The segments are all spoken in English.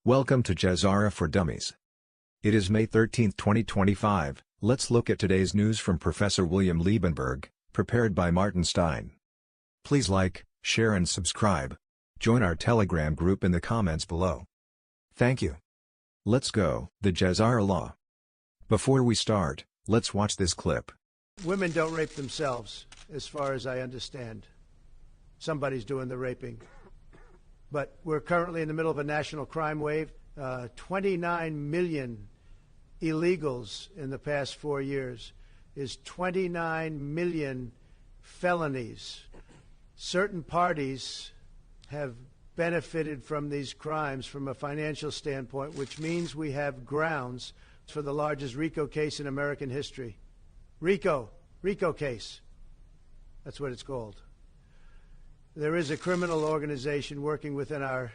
Welcome to GESARA for Dummies. It is May 13, 2025. Let's look at today's news from Professor William Liebenberg, prepared by Martin Stein. Please like, share and subscribe. Join our Telegram group in the comments below. Thank you. Let's go. The GESARA Law. Before we start, let's watch this clip. Women don't rape themselves, as far as I understand. Somebody's doing the raping. But we're currently in the middle of a national crime wave. 29 million illegals in the past 4 years is 29 million felonies. Certain parties have benefited from these crimes from a financial standpoint, which means we have grounds for the largest RICO case in American history. RICO case. That's what it's called. There is a criminal organization working within our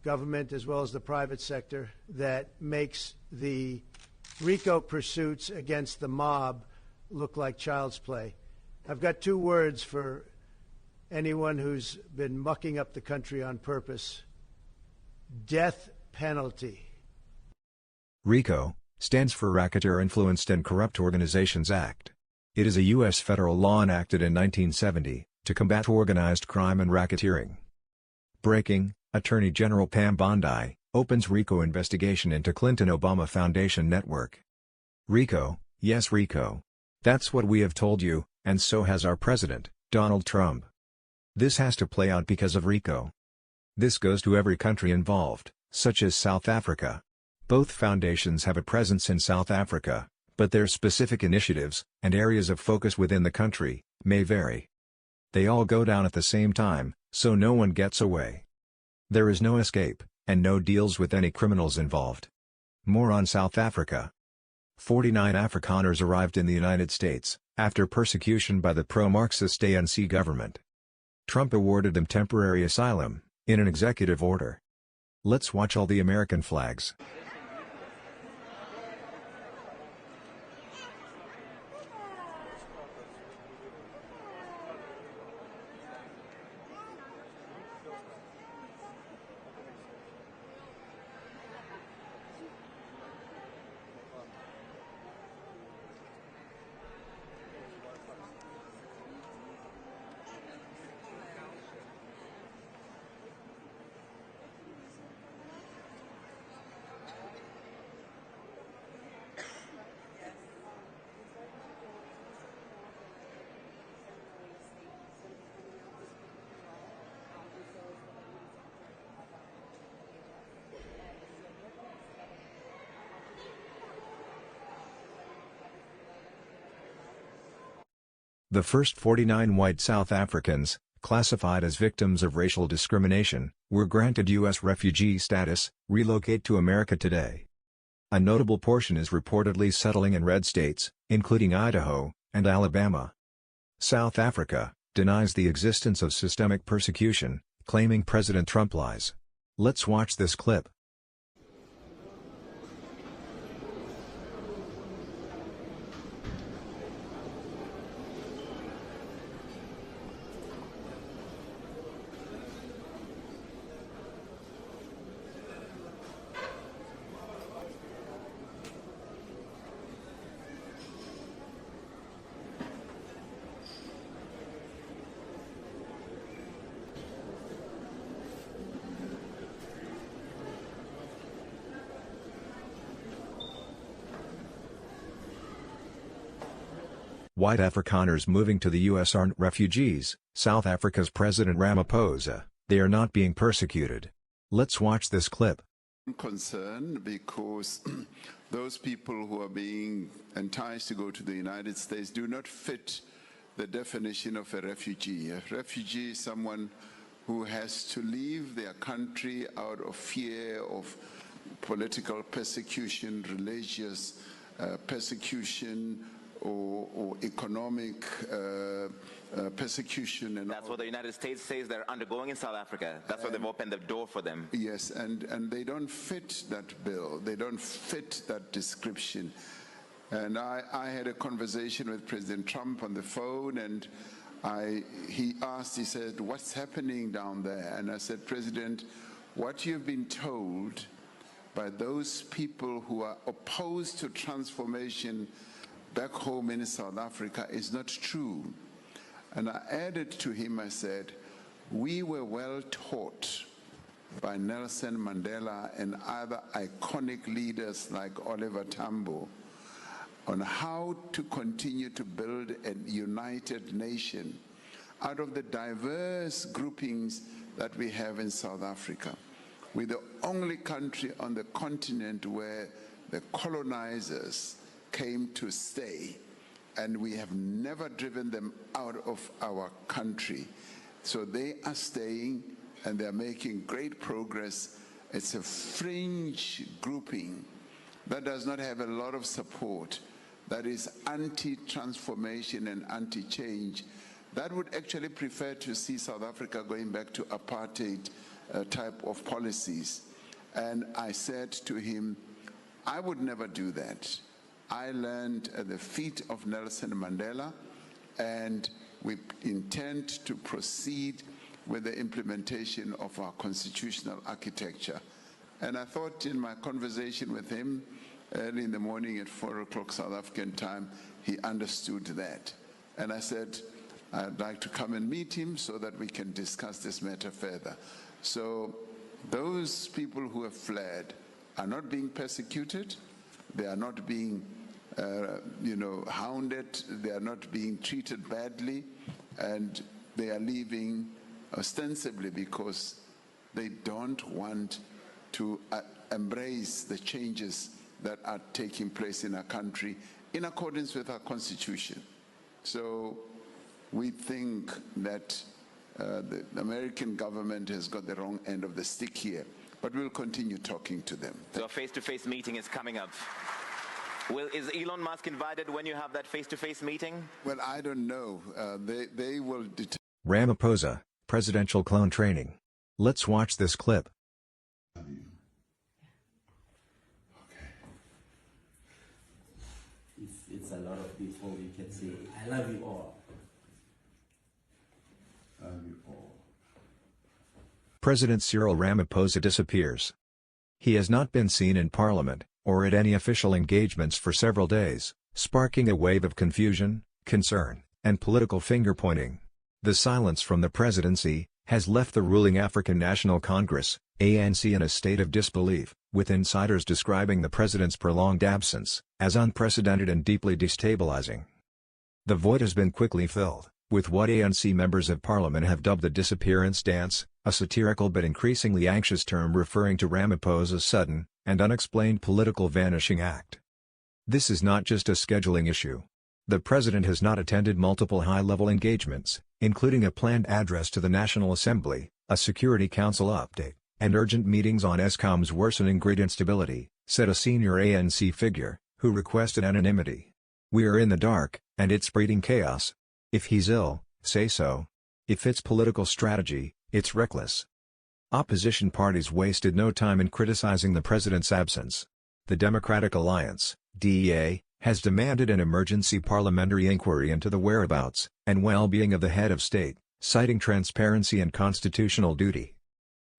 government as well as the private sector that makes the RICO pursuits against the mob look like child's play. I've got 2 words for anyone who's been mucking up the country on purpose. Death penalty. RICO stands for Racketeer Influenced and Corrupt Organizations Act. It is a U.S. federal law enacted in 1970 to combat organized crime and racketeering. Breaking, Attorney General Pam Bondi opens RICO investigation into Clinton-Obama Foundation network. RICO, yes RICO. That's what we have told you, and so has our president, Donald Trump. This has to play out because of RICO. This goes to every country involved, such as South Africa. Both foundations have a presence in South Africa, but their specific initiatives, and areas of focus within the country, may vary. They all go down at the same time, so no one gets away. There is no escape, and no deals with any criminals involved. More on South Africa. 49 Afrikaners arrived in the United States, after persecution by the pro-Marxist ANC government. Trump awarded them temporary asylum, in an executive order. Let's watch all the American flags. The first 49 white South Africans, classified as victims of racial discrimination, were granted U.S. refugee status, relocate to America today. A notable portion is reportedly settling in red states, including Idaho and Alabama. South Africa denies the existence of systemic persecution, claiming President Trump lies. Let's watch this clip. White Afrikaners moving to the U.S. aren't refugees, South Africa's President Ramaphosa. They are not being persecuted. Let's watch this clip. I'm concerned because those people who are being enticed to go to the United States do not fit the definition of a refugee. A refugee is someone who has to leave their country out of fear of political persecution, religious persecution, or economic persecution. And that's what the United States says they're undergoing in South Africa. That's why they've opened the door for them. Yes, and they don't fit that bill. They don't fit that description. And I had a conversation with President Trump on the phone, and he said, what's happening down there? And I said, President, what you've been told by those people who are opposed to transformation back home in South Africa is not true. And I added to him, I said, we were well taught by Nelson Mandela and other iconic leaders like Oliver Tambo on how to continue to build a united nation out of the diverse groupings that we have in South Africa. We're the only country on the continent where the colonizers came to stay, and we have never driven them out of our country. So they are staying, and they're making great progress. It's a fringe grouping that does not have a lot of support, that is anti-transformation and anti-change, that would actually prefer to see South Africa going back to apartheid type of policies. And I said to him, I would never do that. I learned at the feet of Nelson Mandela, and we intend to proceed with the implementation of our constitutional architecture. And I thought in my conversation with him early in the morning at 4 o'clock South African time, he understood that. And I said, I'd like to come and meet him so that we can discuss this matter further. So those people who have fled are not being persecuted. They are not being hounded. They are not being treated badly. And they are leaving ostensibly because they don't want to embrace the changes that are taking place in our country in accordance with our constitution. So we think that the American government has got the wrong end of the stick here, but we'll continue talking to them. So a face-to-face meeting is coming up. Is Elon Musk invited when you have that face-to-face meeting? Well, I don't know. They will determine. Ramaphosa, presidential clone training. Let's watch this clip. It's a lot of people, you can say, I love you all. I love you all. President Cyril Ramaphosa disappears. He has not been seen in Parliament, or at any official engagements for several days, sparking a wave of confusion, concern, and political finger-pointing. The silence from the presidency has left the ruling African National Congress, ANC, in a state of disbelief, with insiders describing the president's prolonged absence as unprecedented and deeply destabilizing. The void has been quickly filled with what ANC members of parliament have dubbed the disappearance dance, a satirical but increasingly anxious term referring to Ramaphosa's sudden and unexplained political vanishing act. This is not just a scheduling issue. The president has not attended multiple high-level engagements, including a planned address to the National Assembly, a Security Council update, and urgent meetings on Eskom's worsening grid instability, said a senior ANC figure, who requested anonymity. We are in the dark, and it's breeding chaos. If he's ill, say so. If it's political strategy, it's reckless. Opposition parties wasted no time in criticizing the president's absence. The Democratic Alliance, DEA, has demanded an emergency parliamentary inquiry into the whereabouts and well-being of the head of state, citing transparency and constitutional duty.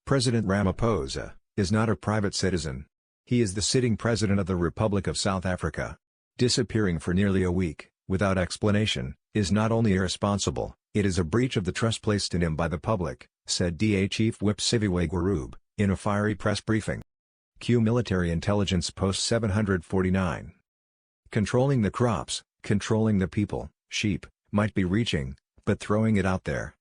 President Ramaphosa is not a private citizen. He is the sitting president of the Republic of South Africa. Disappearing for nearly a week, without explanation, is not only irresponsible, it is a breach of the trust placed in him by the public, said DA Chief Whip Siviwe Gwarube, in a fiery press briefing. Q Military Intelligence Post 749. Controlling the crops, controlling the people, sheep, might be reaching, but throwing it out there.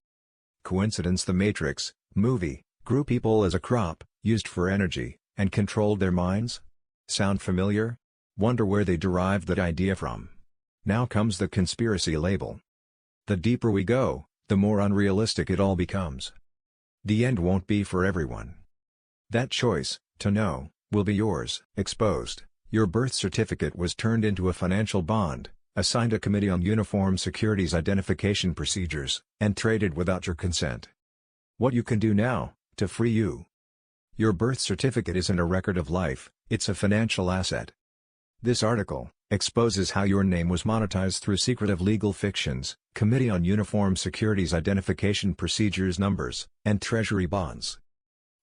Coincidence? The Matrix movie grew people as a crop, used for energy, and controlled their minds? Sound familiar? Wonder where they derived that idea from. Now comes the conspiracy label. The deeper we go, the more unrealistic it all becomes. The end won't be for everyone. That choice, to know, will be yours. Exposed. Your birth certificate was turned into a financial bond, assigned a committee on uniform securities identification procedures, and traded without your consent. What you can do now, to free you. Your birth certificate isn't a record of life, it's a financial asset. This article exposes how your name was monetized through secretive legal fictions, Committee on Uniform Securities Identification Procedures numbers, and Treasury bonds.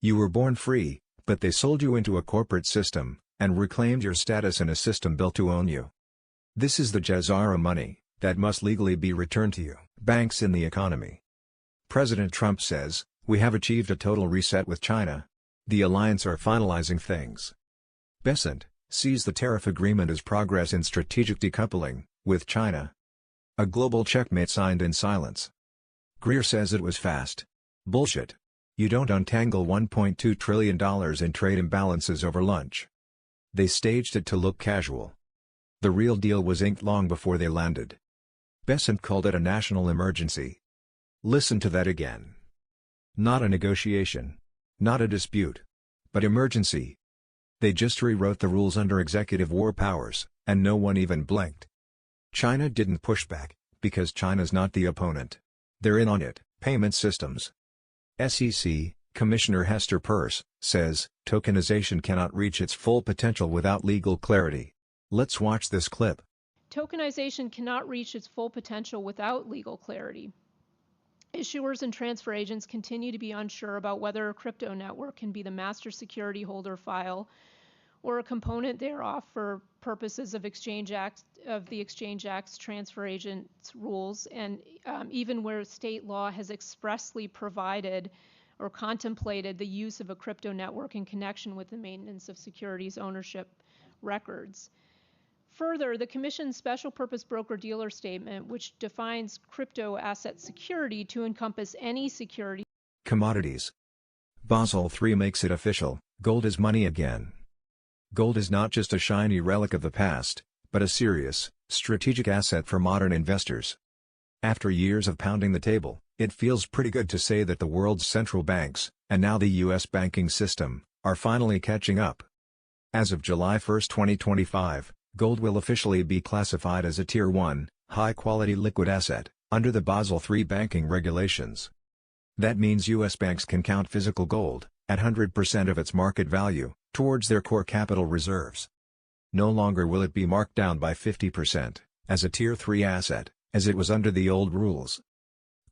You were born free, But they sold you into a corporate system, and reclaimed your status in a system built to own you. This is the GESARA money, that must legally be returned to you. Banks in the economy. President Trump says, "We have achieved a total reset with China. The alliance are finalizing things." Besant sees the tariff agreement as progress in strategic decoupling, with China. A global checkmate signed in silence. Greer says it was fast. Bullshit. You don't untangle $1.2 trillion in trade imbalances over lunch. They staged it to look casual. The real deal was inked long before they landed. Besant called it a national emergency. Listen to that again. Not a negotiation. Not a dispute. But emergency. They just rewrote the rules under executive war powers, and no one even blinked. China didn't push back, because China's not the opponent. They're in on it. Payment systems. SEC Commissioner Hester Peirce says, tokenization cannot reach its full potential without legal clarity. Let's watch this clip. Tokenization cannot reach its full potential without legal clarity. Issuers and transfer agents continue to be unsure about whether a crypto network can be the master security holder file or a component thereof for purposes of the Exchange Act's transfer agent's rules, and even where state law has expressly provided or contemplated the use of a crypto network in connection with the maintenance of securities ownership records. Further, the Commission's Special Purpose Broker-Dealer Statement, which defines crypto asset security to encompass any security. Commodities. Basel III makes it official, gold is money again. Gold is not just a shiny relic of the past, but a serious, strategic asset for modern investors. After years of pounding the table, it feels pretty good to say that the world's central banks, and now the U.S. banking system, are finally catching up. As of July 1, 2025, gold will officially be classified as a Tier 1, high-quality liquid asset, under the Basel III banking regulations. That means U.S. banks can count physical gold, at 100% of its market value, towards their core capital reserves. No longer will it be marked down by 50%, as a Tier 3 asset, as it was under the old rules.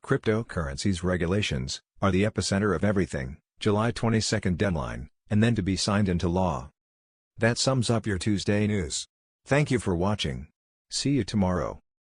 Cryptocurrencies regulations are the epicenter of everything. July 22 deadline, and then to be signed into law. That sums up your Tuesday news. Thank you for watching. See you tomorrow.